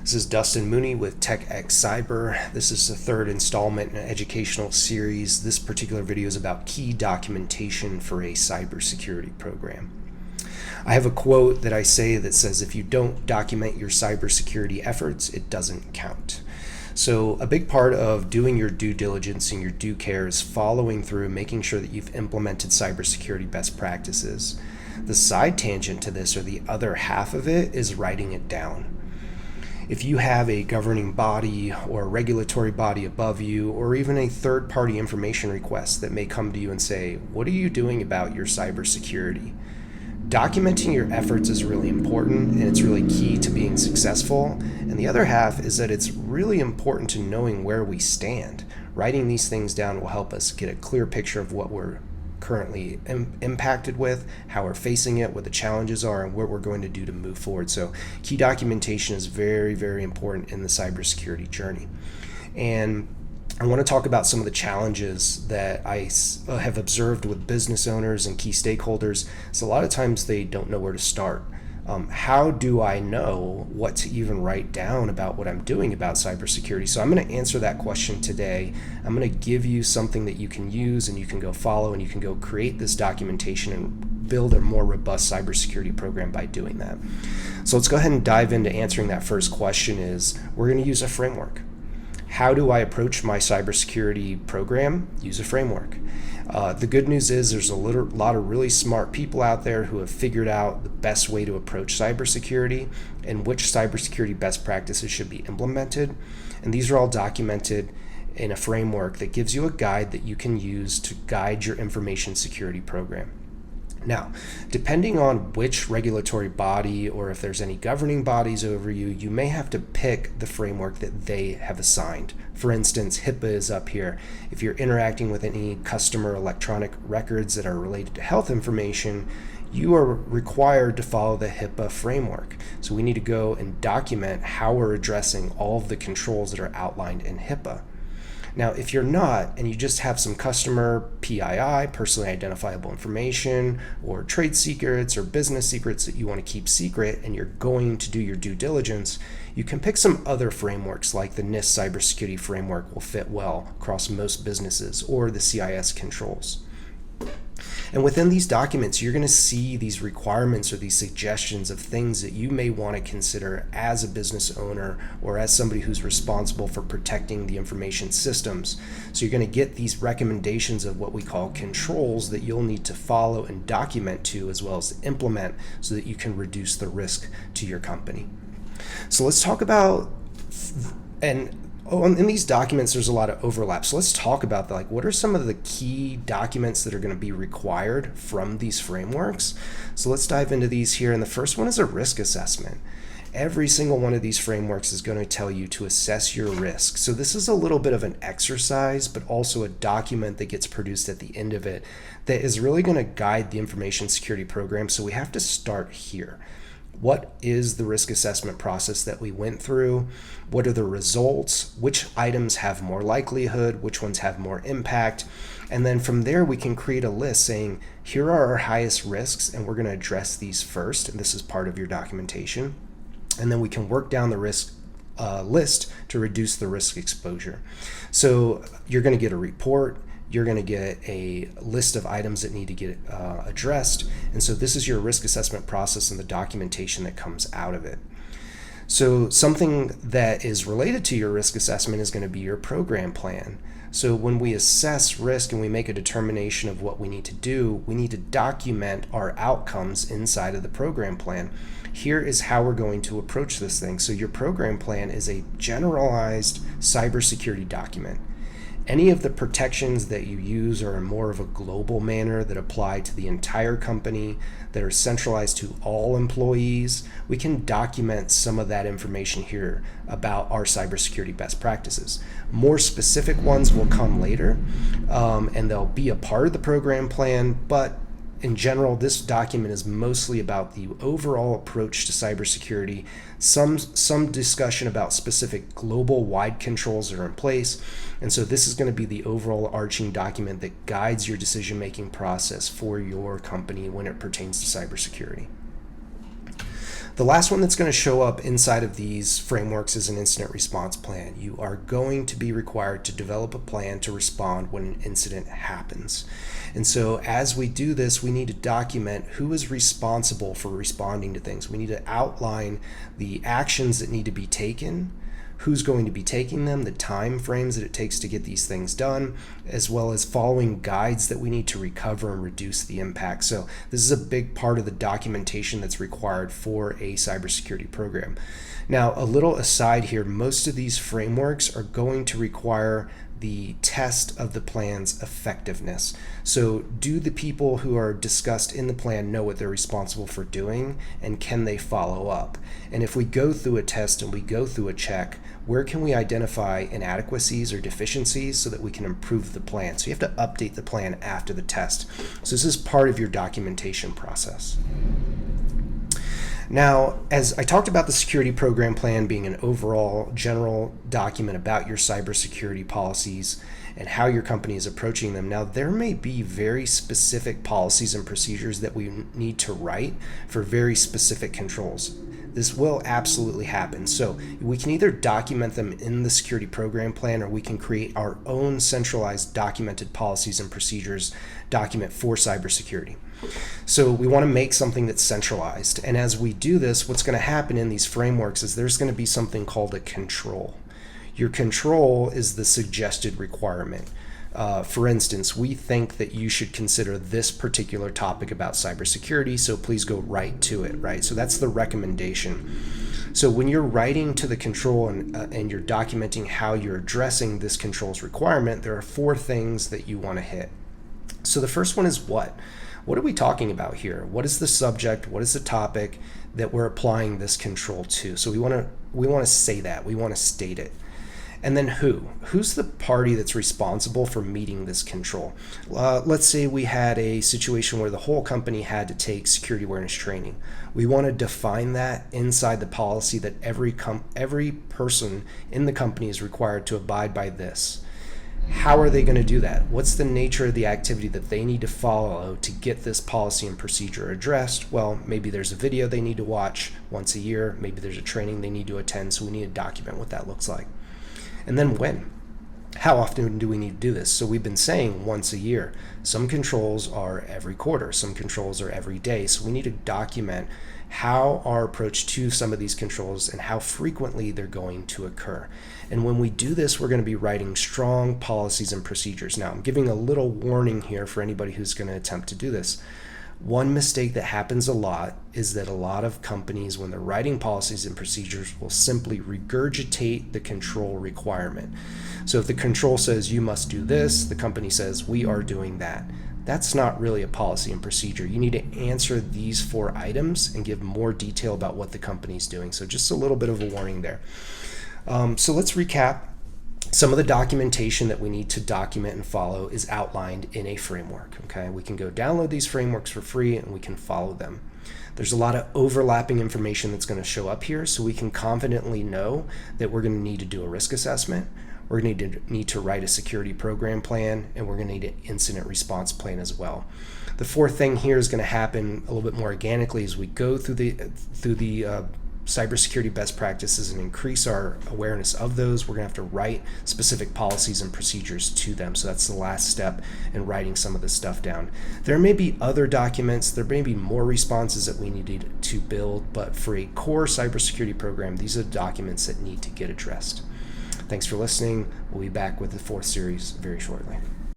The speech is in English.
This is Dustin Mooney with TechX Cyber. This is the third installment in an educational series. This particular video is about key documentation for a cybersecurity program. I have a quote that I say that says, if you don't document your cybersecurity efforts, it doesn't count. So a big part of doing your due diligence and your due care is following through, making sure that you've implemented cybersecurity best practices. The side tangent to this, or the other half of it, is writing it down. If you have a governing body or a regulatory body above you, or even a third-party information request that may come to you and say, what are you doing about your cybersecurity? Documenting your efforts is really important, and it's really key to being successful. And the other half is that it's really important to knowing where we stand. Writing these things down will help us get a clear picture of what we're currently impacted with, how we're facing it, what the challenges are, and what we're going to do to move forward. So key documentation is very, very important in the cybersecurity journey. And I want to talk about some of the challenges that I have observed with business owners and key stakeholders. So a lot of times they don't know where to start. How do I know what to even write down about what I'm doing about cybersecurity? So I'm going to answer that question today. I'm going to give you something that you can use and you can go follow, and you can go create this documentation and build a more robust cybersecurity program by doing that. So let's go ahead and dive into answering that first question. We're going to use a framework. How do I approach my cybersecurity program? Use a framework. The good news is there's a lot of really smart people out there who have figured out the best way to approach cybersecurity and which cybersecurity best practices should be implemented. And these are all documented in a framework that gives you a guide that you can use to guide your information security program. Now, depending on which regulatory body or if there's any governing bodies over you, you may have to pick the framework that they have assigned. For instance, HIPAA is up here. If you're interacting with any customer electronic records that are related to health information, you are required to follow the HIPAA framework. So we need to go and document how we're addressing all of the controls that are outlined in HIPAA. Now, if you're not, and you just have some customer PII, personally identifiable information, or trade secrets or business secrets that you want to keep secret, and you're going to do your due diligence, you can pick some other frameworks like the NIST cybersecurity framework will fit well across most businesses, or the CIS controls. And within these documents, you're going to see these requirements or these suggestions of things that you may want to consider as a business owner or as somebody who's responsible for protecting the information systems. So you're going to get these recommendations of what we call controls that you'll need to follow and document to, as well as implement, so that you can reduce the risk to your company. So let's talk about, in these documents, there's a lot of overlap. So let's talk about what are some of the key documents that are going to be required from these frameworks. So let's dive into these here. And the first one is a risk assessment. Every single one of these frameworks is going to tell you to assess your risk. So this is a little bit of an exercise, but also a document that gets produced at the end of it that is really going to guide the information security program. So we have to start here. What is the risk assessment process that we went through? What are the results? Which items have more likelihood? Which ones have more impact? And then from there, we can create a list saying, here are our highest risks, and we're going to address these first. And this is part of your documentation. And then we can work down the risk list to reduce the risk exposure. So you're going to get a report. You're going to get a list of items that need to get addressed. And so this is your risk assessment process and the documentation that comes out of it. So something that is related to your risk assessment is going to be your program plan. So when we assess risk and we make a determination of what we need to do, we need to document our outcomes inside of the program plan. Here is how we're going to approach this thing. So your program plan is a generalized cybersecurity document. Any of the protections that you use are in more of a global manner that apply to the entire company, that are centralized to all employees. We can document some of that information here about our cybersecurity best practices. More specific ones will come later, and they'll be a part of the program plan, but in general, this document is mostly about the overall approach to cybersecurity, some discussion about specific global-wide controls that are in place. And so this is going to be the overall arching document that guides your decision-making process for your company when it pertains to cybersecurity. The last one that's going to show up inside of these frameworks is an incident response plan. You are going to be required to develop a plan to respond when an incident happens. And so as we do this, we need to document who is responsible for responding to things. We need to outline the actions that need to be taken, who's going to be taking them, the time frames that it takes to get these things done, as well as following guides that we need to recover and reduce the impact. So this is a big part of the documentation that's required for a cybersecurity program. Now, a little aside here, most of these frameworks are going to require the test of the plan's effectiveness. So do the people who are discussed in the plan know what they're responsible for doing, and can they follow up? And if we go through a test and we go through a check, where can we identify inadequacies or deficiencies so that we can improve the plan? So you have to update the plan after the test. So this is part of your documentation process. Now, as I talked about the security program plan being an overall general document about your cybersecurity policies and how your company is approaching them, now there may be very specific policies and procedures that we need to write for very specific controls. This will absolutely happen. So we can either document them in the security program plan, or we can create our own centralized documented policies and procedures document for cybersecurity. So we want to make something that's centralized. And as we do this, what's going to happen in these frameworks is there's going to be something called a control. Your control is the suggested requirement. For instance, we think that you should consider this particular topic about cybersecurity, so please go right to it, right? So that's the recommendation. So when you're writing to the control and you're documenting how you're addressing this control's requirement, there are 4 things that you want to hit. So the first one is what? What are we talking about here? What is the subject? What is the topic that we're applying this control to? So we want to say that. We want to state it. And then who? Who's the party that's responsible for meeting this control? Let's say we had a situation where the whole company had to take security awareness training. We want to define that inside the policy that every person in the company is required to abide by this. How are they going to do that? What's the nature of the activity that they need to follow to get this policy and procedure addressed? Well, maybe there's a video they need to watch once a year. Maybe there's a training they need to attend, so we need to document what that looks like. And then when? How often do we need to do this? So we've been saying once a year. Some controls are every quarter. Some controls are every day. So we need to document how our approach to some of these controls and how frequently they're going to occur. And when we do this, we're going to be writing strong policies and procedures. Now, I'm giving a little warning here for anybody who's going to attempt to do this. One mistake that happens a lot is that a lot of companies, when they're writing policies and procedures, will simply regurgitate the control requirement. So if the control says you must do this, the company says we are doing that. That's not really a policy and procedure. You need to answer these 4 items and give more detail about what the company's doing. So just a little bit of a warning there. So let's recap. Some of the documentation that we need to document and follow is outlined in a framework. Okay, we can go download these frameworks for free and we can follow them. There's a lot of overlapping information that's going to show up here, so we can confidently know that we're going to need to do a risk assessment, we're going to need to write a security program plan, and we're going to need an incident response plan as well. The 4th thing here is going to happen a little bit more organically as we go through the cybersecurity best practices and increase our awareness of those. We're going to have to write specific policies and procedures to them. So that's the last step in writing some of this stuff down. There may be other documents, there may be more responses that we need to build, but for a core cybersecurity program, these are the documents that need to get addressed. Thanks for listening. We'll be back with the 4th series very shortly.